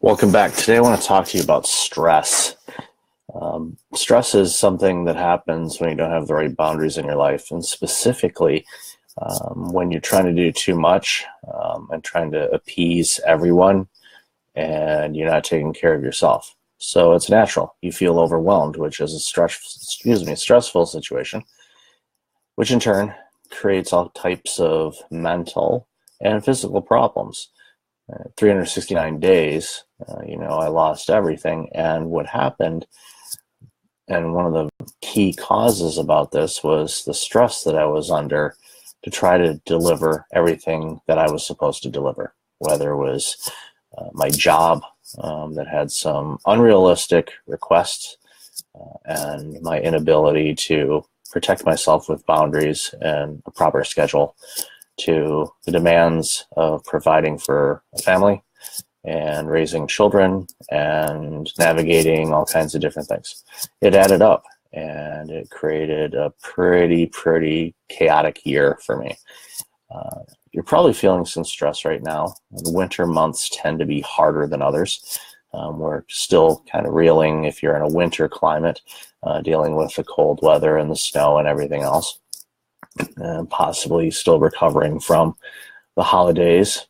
Welcome back. Today I want to talk to you about stress. Stress is something that happens when you don't have the right boundaries in your life, and specifically when you're trying to do too much and trying to appease everyone and you're not taking care of yourself. So it's natural. You feel overwhelmed, which is a stressful situation, which in turn creates all types of mental and physical problems. 369 days, I lost everything. And what happened, and one of the key causes about this was the stress that I was under to try to deliver everything that I was supposed to deliver, whether it was my job that had some unrealistic requests and my inability to protect myself with boundaries and a proper schedule, to the demands of providing for a family and raising children and navigating all kinds of different things. It added up and it created a pretty chaotic year for me. You're probably feeling some stress right now. The winter months tend to be harder than others. We're still kind of reeling, if you're in a winter climate, dealing with the cold weather and the snow and everything else. And possibly still recovering from the holidays,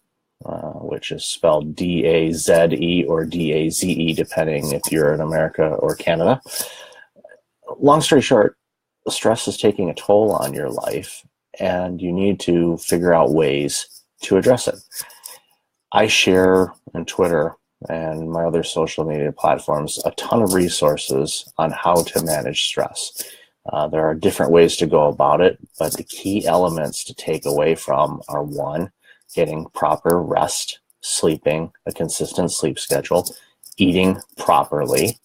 which is spelled D-A-Z-E or D-A-Z-E, depending if you're in America or Canada. Long story short, stress is taking a toll on your life, and you need to figure out ways to address it. I share on Twitter and my other social media platforms a ton of resources on how to manage stress. There are different ways to go about it, but the key elements to take away from are: one, getting proper rest, sleeping, a consistent sleep schedule, eating properly,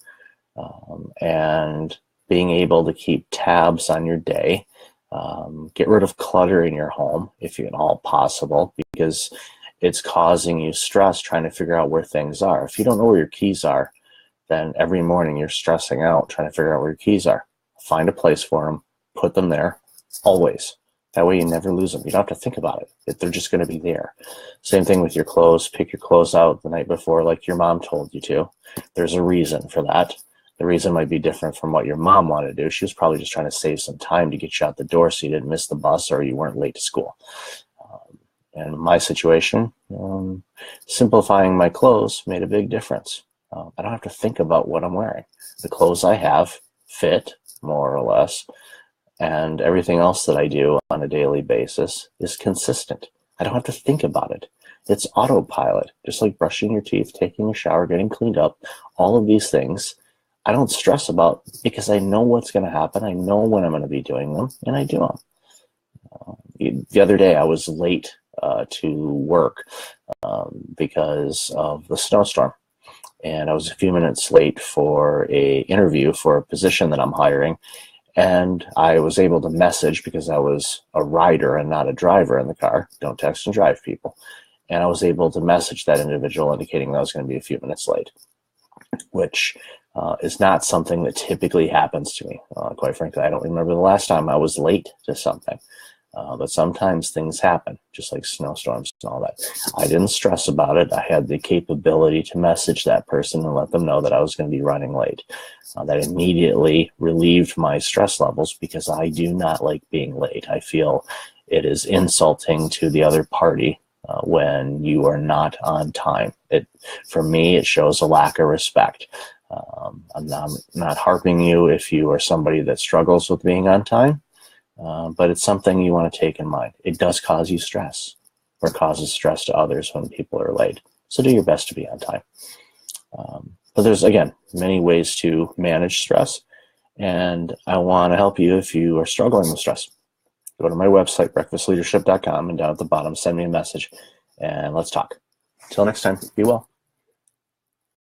and being able to keep tabs on your day. Get rid of clutter in your home if at all possible, because it's causing you stress trying to figure out where things are. If you don't know where your keys are, then every morning you're stressing out trying to figure out where your keys are. Find a place for them, put them there, always. That way you never lose them. You don't have to think about it. They're just going to be there. Same thing with your clothes. Pick your clothes out the night before like your mom told you to. There's a reason for that. The reason might be different from what your mom wanted to do. She was probably just trying to save some time to get you out the door so you didn't miss the bus or you weren't late to school. And in my situation, simplifying my clothes made a big difference. I don't have to think about what I'm wearing. The clothes I have fit, more or less, and everything else that I do on a daily basis is consistent. I don't have to think about it. It's autopilot, just like brushing your teeth, taking a shower, getting cleaned up. All of these things I don't stress about because I know what's going to happen. I know when I'm going to be doing them, and I do them. The other day I was late to work because of the snowstorm. And I was a few minutes late for an interview for a position that I'm hiring. And I was able to message, because I was a rider and not a driver in the car. Don't text and drive, people. And I was able to message that individual indicating that I was going to be a few minutes late, which is not something that typically happens to me. Quite frankly, I don't remember the last time I was late to something. But sometimes things happen, just like snowstorms and all that. I didn't stress about it. I had the capability to message that person and let them know that I was going to be running late. That immediately relieved my stress levels, because I do not like being late. I feel it is insulting to the other party when you are not on time. For me, it shows a lack of respect. I'm not harping you if you are somebody that struggles with being on time. But it's something you want to take in mind. It does cause you stress, or causes stress to others when people are late. So do your best to be on time. But there's, again, many ways to manage stress, and I want to help you if you are struggling with stress. Go to my website, breakfastleadership.com, and down at the bottom, send me a message, and let's talk. Until next time, be well.